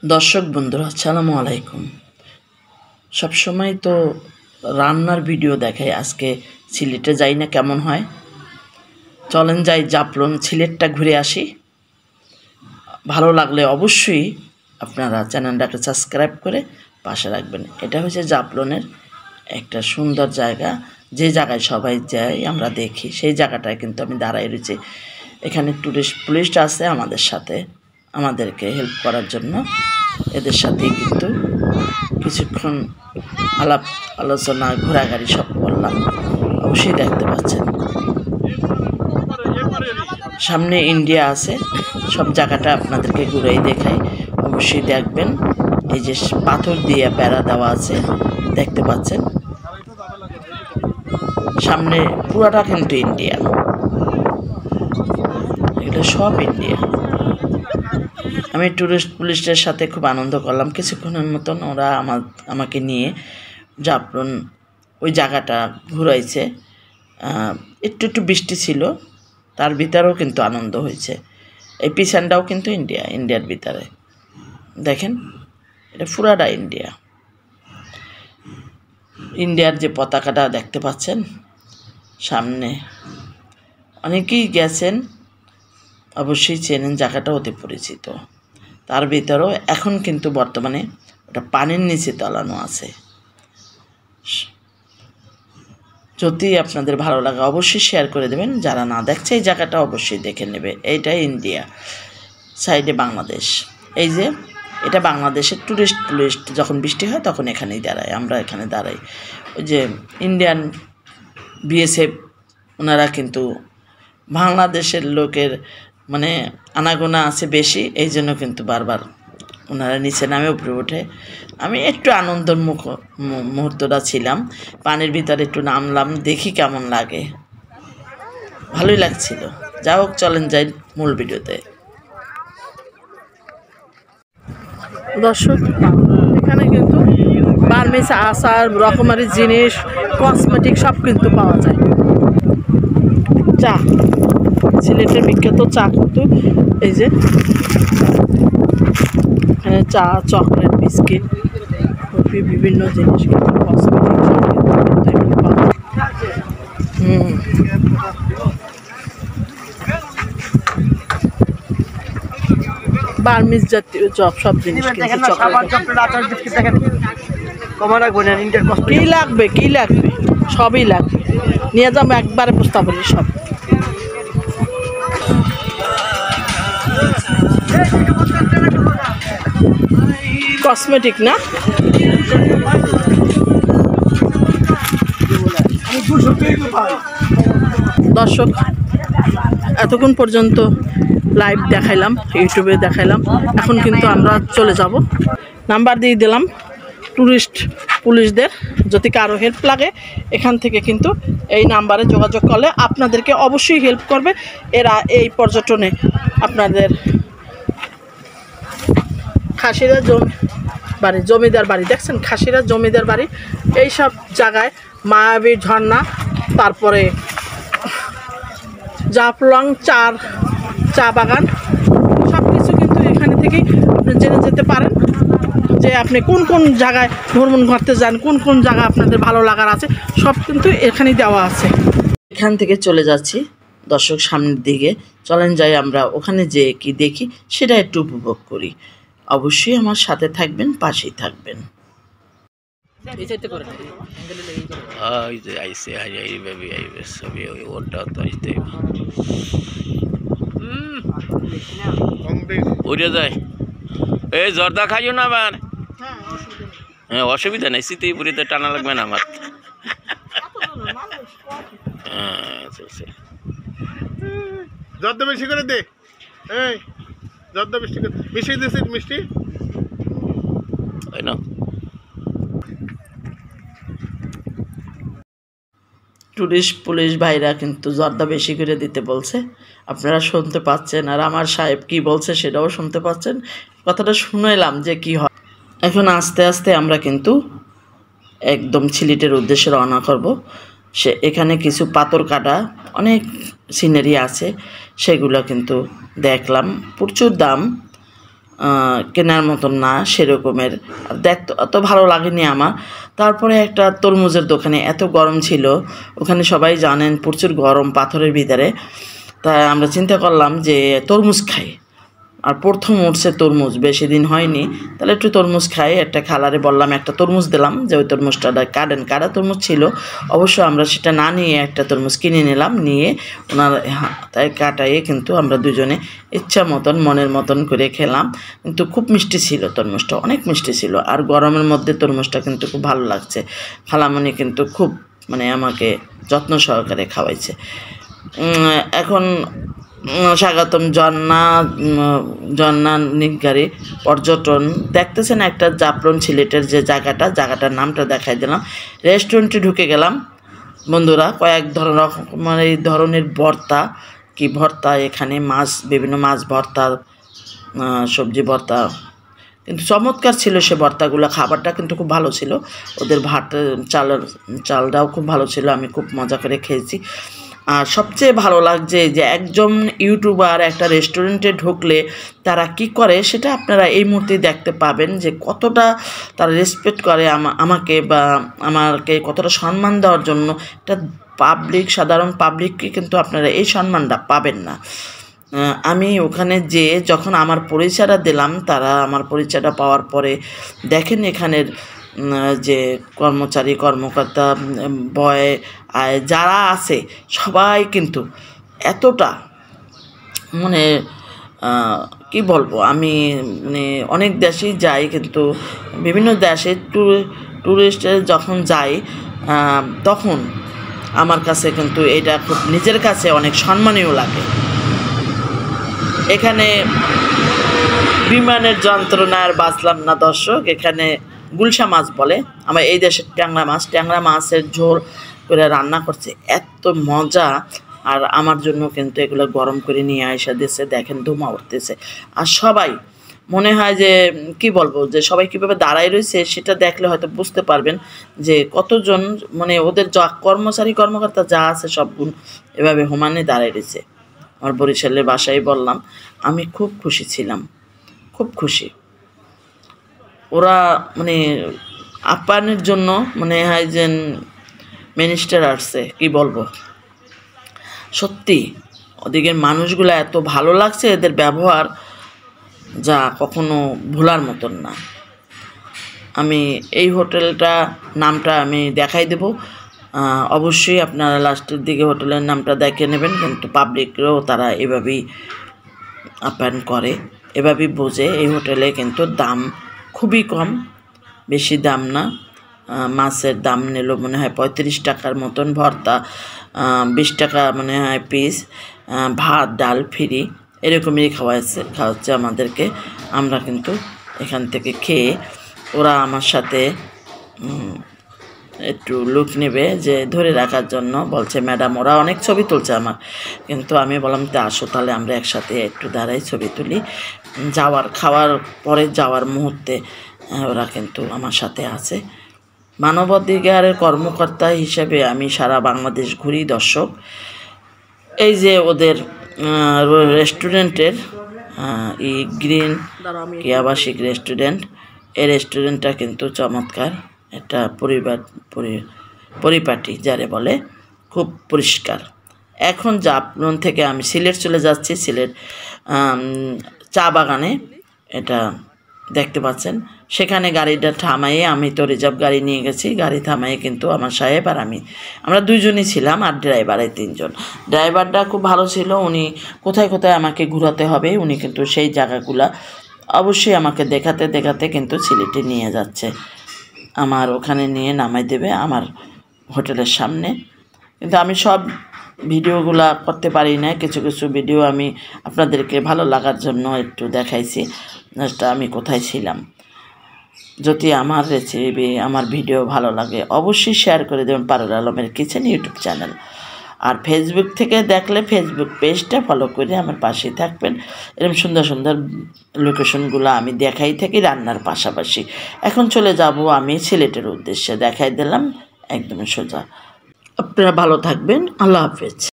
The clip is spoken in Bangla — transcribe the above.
दर्शक बंधुरा अस्सलामु आलाइकुम। सब समय तो रान्नार भिडियो देखाई आज के सिलेटे जाई ना केमन हय चलें जाई जाफलंग सिलेटटा घुरे आसि। भालो लागले अवश्यई आपनारा चैनलटाके सबस्क्राइब करे पाशे राखबेन। एटा हच्छे जाफलंगेर एकटा सुंदर जायगा जे जायगाय सबाई जाय आमरा देखी सेई जायगाटाय किन्तु आमि दाঁড়ায় रয়েছি। एखाने टुरिस्ट पुलिश आछे आमादेर साथे आमादेरके हेल्प करार जन्य एদের সাথেই কিন্তু কিছুক্ষণ আলাপ আলোচনা ঘোরাঘুরি সব করলাম। অবশ্যই দেখতে পাচ্ছেন সামনে ইন্ডিয়া আছে, সব জায়গাটা আপনাদেরকে ঘুরেই দেখাই, অবশ্যই দেখবেন। এই যে পাথর দিয়ে বেড়া দেওয়া আছে দেখতে পাচ্ছেন, সামনে পুরাটা কিন্তু ইন্ডিয়া, এগুলো সব ইন্ডিয়া। আমি টুরিস্ট পুলিশের সাথে খুব আনন্দ করলাম কিছুক্ষণের মতন। ওরা আমাকে নিয়ে জাফলং ওই জায়গাটা ঘুরাইছে। একটু একটু বৃষ্টি ছিল, তার ভিতরেও কিন্তু আনন্দ হয়েছে। এই পিছনটাও কিন্তু ইন্ডিয়ার ভিতরে দেখেন, এটা পুরাটা ইন্ডিয়ার যে পতাকাটা দেখতে পাচ্ছেন সামনে, অনেকেই গেছেন অবশ্যই চেনেন, জায়গাটা অতি পরিচিত। তার ভিতরেও এখন কিন্তু বর্তমানে ওটা পানির নিচে তলানো আছে। যদি আপনাদের ভালো লাগে অবশ্যই শেয়ার করে দেবেন, যারা না দেখছে এই জায়গাটা অবশ্যই দেখে নেবে। এইটাই ইন্ডিয়া, সাইডে বাংলাদেশ। এই যে এটা বাংলাদেশের টুরিস্ট পুলিশ যখন বৃষ্টি হয় তখন এখানেই দাঁড়ায়, আমরা এখানে দাঁড়াই। ওই যে ইন্ডিয়ান বিএসএফ ওনারা কিন্তু বাংলাদেশের লোকের মানে আনাগোনা আছে বেশি, এই জন্য কিন্তু বারবার ওনারা নিচে নামে উপরে ওঠে। আমি একটু আনন্দের মুহূর্তটা ছিলাম, পানির ভিতরে একটু নামলাম, দেখি কেমন লাগে, ভালোই লাগছিল। যা হোক চলেন যাই মূল ভিডিওতে। দর্শক এখানে কিন্তু বার্মিজ আচার রকমারি জিনিস কসমেটিক সব কিন্তু পাওয়া যায়। চা, সিলেটের বিখ্যাত চা কিন্তু এই যে এখানে চা, চকলেট, বিস্কিট, কফি, বিভিন্ন জিনিস কিন্তু কসমেটিক সব কিন্তু এখানে পাওয়া যায়। বার্মিজ জাতীয় সব জিনিস কিন্তু কি লাগবে সবই লাগবে, নিয়ে যাবো একবারে প্রস্তাব সব। কসমেটিক না, দর্শক এতক্ষণ পর্যন্ত লাইভ দেখাইলাম, ইউটিউবে দেখাইলাম, এখন কিন্তু আমরা চলে যাব। নাম্বার দিয়ে দিলাম টুরিস্ট পুলিশদের, যদি কারো হেল্প লাগে এখান থেকে কিন্তু এই নাম্বারে যোগাযোগ করলে আপনাদেরকে অবশ্যই হেল্প করবে। এরা এই পর্যটনে আপনাদের খাসিরা জমিদার বাড়ি দেখছেন, খাসিরা জমিদার বাড়ি, এই সব জায়গায় মায়াবী ঝর্ণা, তারপরে জাফলং চা বাগান, সব কিছু কিন্তু এখানে থেকেই আপনি জেনে যেতে পারেন যে আপনি কোন কোন জায়গায় ভ্রমণ করতে যান, কোন কোন জায়গা আপনাদের ভালো লাগার আছে, সব কিন্তু এখানেই দেওয়া আছে। এখান থেকে চলে যাচ্ছি দর্শক সামনের দিকে, চলেন যাই আমরা ওখানে যে কি দেখি সেটা একটু উপভোগ করি। অবশ্যই আমার সাথে থাকবেন, পাশেই থাকবেন। এই জর্দা খাইও না আবার, হ্যাঁ অসুবিধা নেই, স্মৃতিপুরিতে টানা লাগবে না আমার। জর্দা বেশি করে দে, এই জর্দা বেশি করে মিশিয়ে দিয়েছি মিষ্টি, তাই না? টুরিস্ট পুলিশ ভাইরা কিন্তু জর্দা বেশি করে দিতে বলছে, আপনারা শুনতে পাচ্ছেন, আর আমার সাহেব কি বলছে সেটাও শুনতে পাচ্ছেন। কথাটা শুনেলাম যে কি হয়। এখন আস্তে আস্তে আমরা কিন্তু একদম সিলেটের উদ্দেশ্যে রওনা করব। এখানে কিছু পাথর কাটা অনেক সিনারি আছে, সেগুলো কিন্তু দেখলাম, প্রচুর দাম। কেনার মতন না সেরকমের, দেখতে অত ভালো লাগেনি আমার। তারপরে একটা তরমুজের দোকানে, এত গরম ছিল ওখানে, সবাই জানেন প্রচুর গরম পাথরের ভিতরে। তাই আমরা চিন্তা করলাম যে তরমুজ খাই, আর প্রথম উঠছে তরমুজ, বেশি দিন হয়নি, তাহলে একটু তরমুজ খাই। একটা খালারে বললাম, একটা তরমুজ দিলাম, যে ওই তরমুজটা কাটা তরমুজ ছিল অবশ্য, আমরা সেটা না নিয়ে একটা তরমুজ কিনে নিলাম, নিয়ে ওনার তাই কাটাইয়ে কিন্তু আমরা দুজনে ইচ্ছা মতন মনের মতন করে খেলাম। কিন্তু খুব মিষ্টি ছিল তরমুজটা, অনেক মিষ্টি ছিল, আর গরমের মধ্যে তরমুজটা কিন্তু খুব ভালো লাগছে। খালামণি কিন্তু খুব মানে আমাকে যত্ন সহকারে খাওয়াইছে। এখন স্বাগতম ঝর্ণা নিগারি পর্যটন দেখতেছেন, একটা জাফলং সিলেটের যে জায়গাটার নামটা দেখাই দিলাম। রেস্টুরেন্টে ঢুকে গেলাম বন্ধুরা, কয়েক ধরনের ভর্তা, কি ভর্তা এখানে, মাছ, বিভিন্ন মাছ ভর্তা, সবজি ভর্তা, কিন্তু চমৎকার ছিল সে ভর্তাগুলো। খাবারটা কিন্তু খুব ভালো ছিল, ওদের চালটাও খুব ভালো ছিল, আমি খুব মজা করে খেয়েছি। আর সবচেয়ে ভালো লাগছে যে একজন ইউটিউবার একটা রেস্টুরেন্টে ঢুকলে তারা কি করে সেটা আপনারা এই মুহূর্তে দেখতে পাবেন, যে কতটা তারা রেসপেক্ট করে আমাকে, বা আমাকে কতটা সম্মান দেওয়ার জন্য। একটা সাধারণ পাবলিককে কিন্তু আপনারা এই সম্মানটা পাবেন না। আমি ওখানে যখন আমার পরিচয়টা দিলাম, তারা আমার পরিচয়টা পাওয়ার পরে দেখেন এখানের যে কর্মকর্তা বয় যারা আছে সবাই কিন্তু এতটা মানে কি বলবো, আমি মানে অনেক দেশেই যাই, কিন্তু বিভিন্ন দেশে ট্যুরিস্টে যখন যাই তখন আমার কাছে কিন্তু এটা খুব নিজের কাছে অনেক সম্মানীয় লাগে। এখানে বিমানের যন্ত্রণায় বাঁচলাম না দর্শক, এখানে গুলশা মাছ বলে, আমার এই দেশের ট্যাংরা মাছের ঝোল করে রান্না করছে, এত মজা। আর আমার জন্য কিন্তু এগুলো গরম করে নিয়ে আসা দিয়েছে, দেখেন ধুমা উঠতেছে। আর সবাই মনে হয় যে কি বলবো, যে সবাই কীভাবে দাঁড়ায় রয়েছে সেটা দেখলে হয়তো বুঝতে পারবেন যে কতজন, মানে ওদের যা কর্মকর্তা যা আছে সবগুলো এভাবে সমানে দাঁড়ায় রয়েছে। আমার বরিশালের বাসায় বললাম, আমি খুব খুশি ছিলাম, খুব খুশি। ওরা মানে আপ্যায়নের জন্য মনে হয় যে মিনিস্টার আসছে, কি বলবো, সত্যি ওদিকের মানুষগুলো এত ভালো লাগছে, এদের ব্যবহার যা কখনো ভোলার মতন না। আমি এই হোটেলটা নামটা আমি দেখাই দেব, অবশ্যই আপনারা লাস্টের দিকে হোটেলের নামটা দেখে নেবেন। কিন্তু পাবলিকরাও তারা এভাবেই আপ্যায়ন করে, এভাবেই বোঝে। এই হোটেলে কিন্তু দাম খুবই কম, বেশি দাম না। মাছের দাম নিল মনে হয় 35 টাকার মতন, ভর্তা 20 টাকা মনে হয় পিস, ভাত ডাল ফ্রি, এরকমই খাওয়াচ্ছে আমাদেরকে। আমরা কিন্তু এখান থেকে খেয়ে, ওরা আমার সাথে একটু লুক নেবে যে ধরে রাখার জন্য বলছে, ম্যাডাম ওরা অনেক ছবি তুলছে আমার, কিন্তু আমি বললাম তো আসো তাহলে আমরা একসাথে একটু দাঁড়াই ছবি তুলি। খাওয়ার পরে যাওয়ার মুহূর্তে ওরা কিন্তু আমার সাথে আছে। মানবাধিকারের কর্মকর্তা হিসেবে আমি সারা বাংলাদেশ ঘুরি দর্শক। এই যে ওদের রেস্টুরেন্টের গ্রিন আবাসিক রেস্টুরেন্ট, এই রেস্টুরেন্টটা কিন্তু চমৎকার, একটা পরিপাটি যারে বলে, খুব পরিষ্কার। এখন জাফলং থেকে আমি সিলেট চলে যাচ্ছি, সিলেট চা বাগানে, এটা দেখতে পাচ্ছেন। সেখানে গাড়িটা থামাইয়ে, আমি তো রিজার্ভ গাড়ি নিয়ে গেছি, গাড়ি থামাইয়ে কিন্তু আমার সাহেব আর আমরা দুইজনই ছিলাম, আর ড্রাইভার 3 জন। ড্রাইভারটা খুব ভালো ছিল, উনি কোথায় কোথায় আমাকে ঘোরাতে হবে উনি কিন্তু সেই জায়গাগুলা অবশ্যই আমাকে দেখাতে কিন্তু সিলেটে নিয়ে যাচ্ছে, আমার ওখানে নিয়ে নামাই দেবে আমার হোটেলের সামনে। কিন্তু আমি সব ভিডিওগুলা করতে পারি না, কিছু ভিডিও আমি আপনাদেরকে ভালো লাগার জন্য একটু দেখাইছি আমি কোথায় ছিলাম। যদি আমার রেসিপি, আমার ভিডিও ভালো লাগে অবশ্যই শেয়ার করে দেবেন পারুল আলমের কিচেন ইউটিউব চ্যানেল। আর ফেসবুক থেকে দেখলে ফেসবুক পেজটা ফলো করে আমার পাশেই থাকবেন। এরকম সুন্দর সুন্দর লোকেশনগুলো আমি দেখাই থাকি রান্নার পাশাপাশি। এখন চলে যাব আমি সিলেটের উদ্দেশ্যে, দেখাই দিলাম একদম সোজা। আপনারা ভালো থাকবেন, আল্লাহ হাফেজ।